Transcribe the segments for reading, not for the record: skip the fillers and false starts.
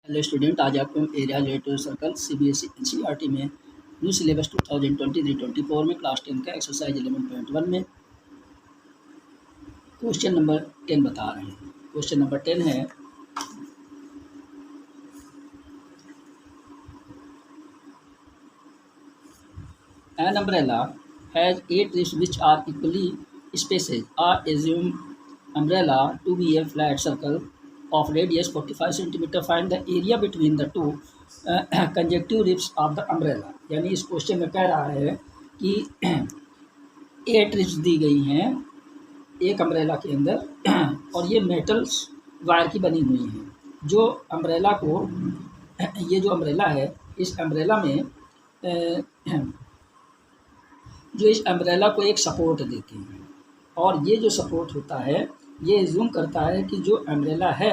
Hello student, आज आपको हम area related circle CBSE NCERT में न्यू सिलेबस 2023-24 में क्लास 10 का एक्सरसाइज 11.1 में क्वेश्चन नंबर 10 बता रहे हैं। क्वेश्चन नंबर 10 है, an umbrella has 8 ribs which are equally spaced are assumed umbrella to be a flat circle of radius 45 cm. Find the area between the two conjective ribs of the umbrella. यानी इस question में कह रहा है कि 8 ribs दी गई हैं एक अम्ब्रेला के अंदर और ये मेटल्स वायर की बनी हुई हैं जो अम्ब्रेला को, ये जो अम्ब्रेला है इस अम्ब्रेला में जो इस अम्ब्रेला को एक सपोर्ट देते हैं और ये जो सपोर्ट होता है ये एज्यूम करता है कि जो अम्ब्रेला है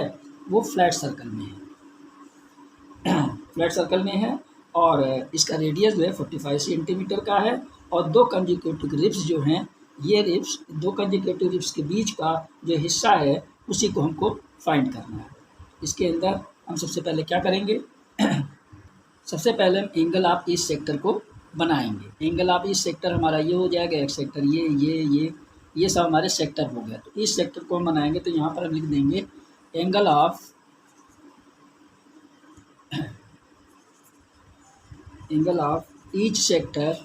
वो फ्लैट सर्कल में है फ्लैट सर्कल में है और इसका रेडियस जो है 45 सेंटीमीटर का है और दो कंजिक्यूटिव रिब्स जो हैं, ये रिब्स, दो कंजिक्यूटिव रिब्स के बीच का जो हिस्सा है उसी को हमको फाइंड करना है। इसके अंदर हम सबसे पहले क्या करेंगे सबसे पहले हम एंगल ऑफ ईच सेक्टर को बनाएंगे। एंगल ऑफ ईच सेक्टर हमारा ये हो जाएगा, एक सेक्टर ये सब हमारे सेक्टर हो गया। तो इस सेक्टर को हम बनाएंगे तो यहाँ पर हम लिख देंगे angle of each sector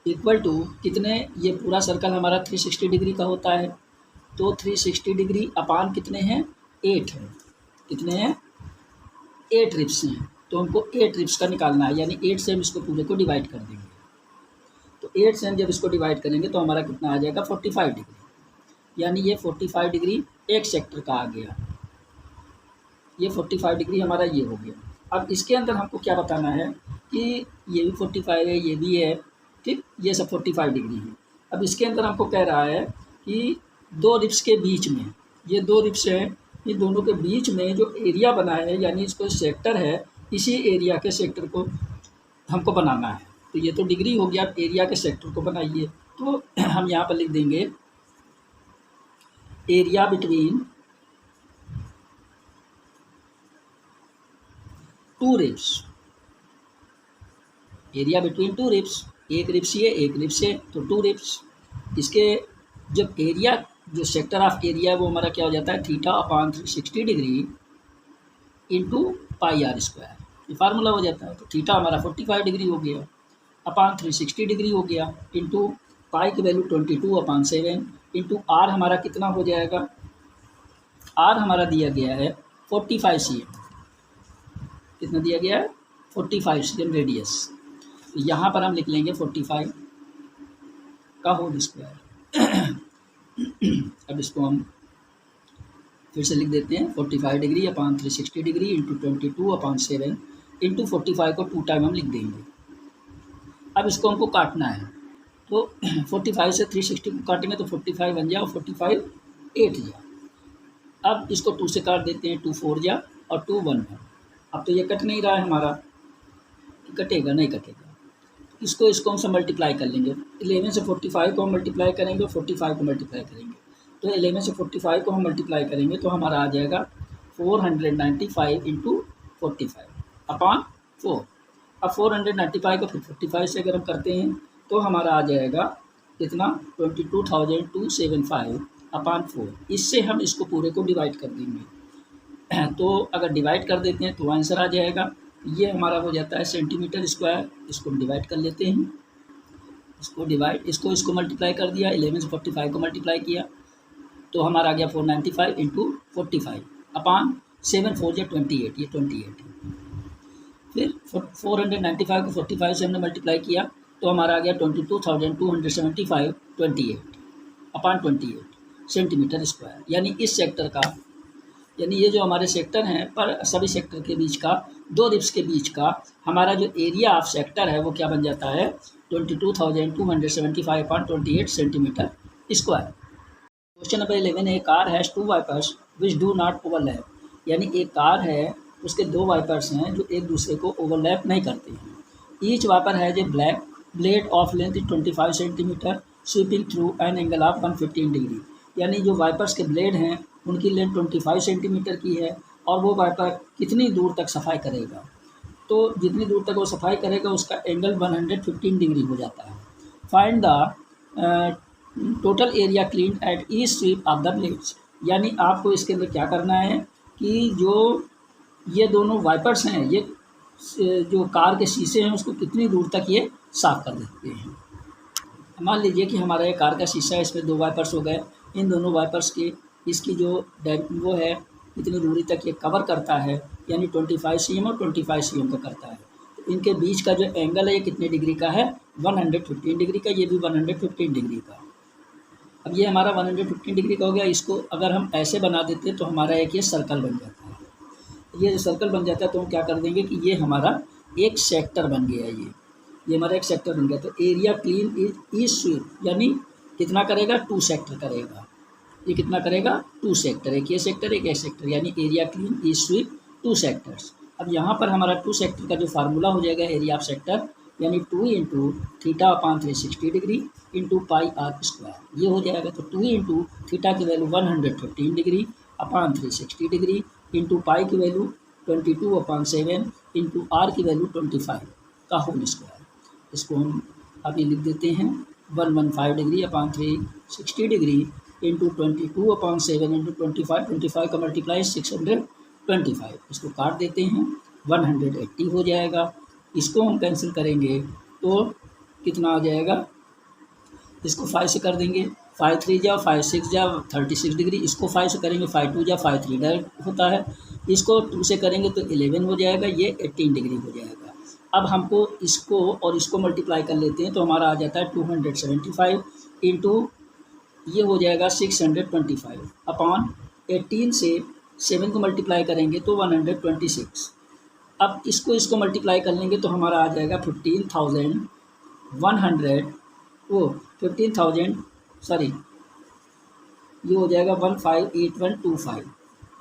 equal to कितने, ये पूरा सर्कल हमारा 360 डिग्री का होता है तो 360 डिग्री अपान कितने हैं, 8 है। कितने हैं, 8 रिब्स हैं तो हमको 8 रिब्स का निकालना है, यानी 8 से हम इसको पूरे को डिवाइड कर देंगे। तो 8 से हम जब इसको डिवाइड करेंगे तो हमारा कितना आ जाएगा, 45 डिग्री। यानी ये 45 डिग्री एक सेक्टर का आ गया, ये 45 डिग्री हमारा ये हो गया। अब इसके अंदर हमको क्या बताना है कि ये भी 45 है, ये भी है, ठीक, ये सब 45 डिग्री है। अब इसके अंदर हमको कह रहा है कि दो रिब्स के बीच में, ये दो रिब्स हैं, ये दोनों के बीच में जो एरिया बना है यानी इसको सेक्टर है, इसी एरिया के सेक्टर को हमको बनाना है। तो ये तो डिग्री हो गया, अब एरिया के सेक्टर को बनाइए। तो हम यहाँ पर लिख देंगे area between two ribs, area between two ribs, एक रिब्स ये एक रिब्स है तो 2 रिब्स। इसके जब एरिया, जो सेक्टर ऑफ एरिया है वो हमारा क्या हो जाता है, theta upon 360 degree into pi r square, ये फार्मूला हो जाता है। तो थीटा हमारा 45 डिग्री हो गया अपान 360 डिग्री हो गया इंटू पाई की वैल्यू 22/7 इंटू आर हमारा कितना हो जाएगा, आर हमारा दिया गया है 45 cm। कितना दिया गया है, 45 cm रेडियस। तो यहाँ पर हम लिख लेंगे 45 का होल स्क्वायर। अब इसको हम फिर से लिख देते हैं 45 डिग्री अपान 360 डिग्री इंटू 22/7 इंटू 45 को 2 टाइम हम लिख देंगे। अब इसको हमको काटना है तो 45 से 360 को काटेंगे तो 45 बन जाए और 45 8 जा। अब इसको 2 से काट देते हैं, 2 4 जा और 2 1 है। अब तो ये कट नहीं रहा है हमारा, कटेगा नहीं कटेगा, इसको हमसे मल्टीप्लाई कर लेंगे। 11 से 45 को हम मल्टीप्लाई करेंगे, 45 को मल्टीप्लाई करेंगे। तो 11 से 45 को हम मल्टीप्लाई करेंगे तो हमारा आ जाएगा 495 इंटू 45 अपान 4। अब 495 को फिर 45 से अगर हम करते हैं तो हमारा आ जाएगा कितना, 22,275 अपान 4। इससे हम इसको पूरे को डिवाइड कर देंगे। तो अगर डिवाइड कर देते हैं तो आंसर आ जाएगा, ये हमारा हो जाता है सेंटीमीटर स्क्वायर। इसको हम डिवाइड कर लेते हैं, इसको मल्टीप्लाई कर दिया, 11 से 45 को मल्टीप्लाई किया तो हमारा आ गया 495 इंटू 45 अपान 7 4 या 28, ये 28 है। फिर 495 को 45 से हमने मल्टीप्लाई किया तो हमारा आ गया 22,275 28 अपान 28 सेंटीमीटर स्क्वायर। यानी इस सेक्टर का, यानी ये जो हमारे सेक्टर हैं पर सभी सेक्टर के बीच का, दो रिब्स के बीच का हमारा जो एरिया ऑफ सेक्टर है वो क्या बन जाता है, 22,275 upon 28 centimetre square. Question number 11 है, car has 2 wipers which do not overlap. यानी एक कार है, उसके 2 वाइपर्स हैं जो एक दूसरे को ओवरलैप नहीं करते हैं। Each wiper has a black blade of length 25 centimetre sweeping through an angle of 115 degree. यानी जो वाइपर्स के ब्लेड हैं उनकी लेंथ 25 सेंटीमीटर की है और वो वाइपर कितनी दूर तक सफाई करेगा। तो जितनी दूर तक वो सफाई करेगा उसका एंगल 115 डिग्री हो जाता है। Find the total area clean at each sweep of the blades, यानी आपको इसके अंदर क्या करना है कि जो ये दोनों वाइपर्स हैं, ये जो कार के शीशे हैं उसको कितनी दूर तक ये साफ़ कर देते हैं। मान लीजिए कि हमारा ये कार का शीशा है, इसमें 2 वाइपर्स हो गए। इन दोनों वाइपर्स की इसकी जो वो है कितनी दूरी तक ये कवर करता है, यानी 25 cm और 25 cm का करता है। तो इनके बीच का जो एंगल है ये कितने डिग्री का है, 115 डिग्री का, ये भी 115 डिग्री का। अब ये हमारा 115 डिग्री का हो गया। इसको अगर हम ऐसे बना देते तो हमारा एक ये सर्कल बन जाता है। ये जो सर्कल बन जाता है तो हम क्या कर देंगे कि ये हमारा एक सेक्टर बन गया। ये हमारा एक सेक्टर बन गया। तो एरिया क्लीन इज स्वीप, यानी कितना करेगा, 2 सेक्टर करेगा। ये कितना करेगा, 2 सेक्टर, एक ये सेक्टर एक सेक्टर, यानी area clean is sweep 2 sectors. अब यहाँ पर हमारा 2 सेक्टर का जो फार्मूला हो जाएगा एरिया ऑफ सेक्टर, यानी 2 इंटू θ/360 डिग्री इंटू πr², ये हो जाएगा। तो 2 इंटू थीटा की वैल्यू 115 डिग्री अपान 360 डिग्री इंटू पाई की वैल्यू 22/7 इंटू आर की वैल्यू 25 का होल स्क्वायर। इसको हम अभी लिख देते हैं 115 डिग्री अपान 360 डिग्री इंटू 22/7 इंटू 25 का मल्टीप्लाई 625। इसको काट देते हैं 180 हो जाएगा। इसको हम कैंसिल करेंगे तो कितना आ जाएगा, इसको 5 से कर देंगे, 5 3 जा 5 6 जा 36 डिग्री। इसको 5 से करेंगे 5 2 जा 5 3 डायरेक्ट होता है। इसको 2 से करेंगे तो 11 हो जाएगा, ये 18 डिग्री हो जाएगा। अब हमको इसको और इसको मल्टीप्लाई कर लेते हैं तो हमारा आ जाता है 275 इंटू ये हो जाएगा 625 अपॉन 18 से 7 को मल्टीप्लाई करेंगे तो 126। अब इसको मल्टीप्लाई कर लेंगे तो हमारा आ जाएगा 15,000 ये हो जाएगा 158125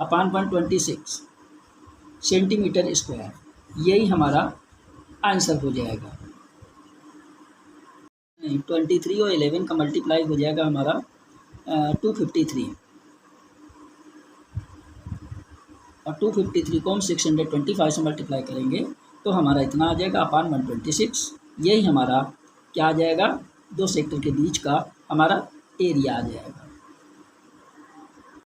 अपान 126 सेंटीमीटर स्क्वायर। यही हमारा आंसर हो जाएगा। 23 और 11 का मल्टीप्लाई हो जाएगा हमारा 253, और 253 को हम 625 से मल्टीप्लाई करेंगे तो हमारा इतना आ जाएगा अपान 126। यही हमारा क्या आ जाएगा, 2 सेक्टर के बीच का हमारा एरिया आ जाएगा।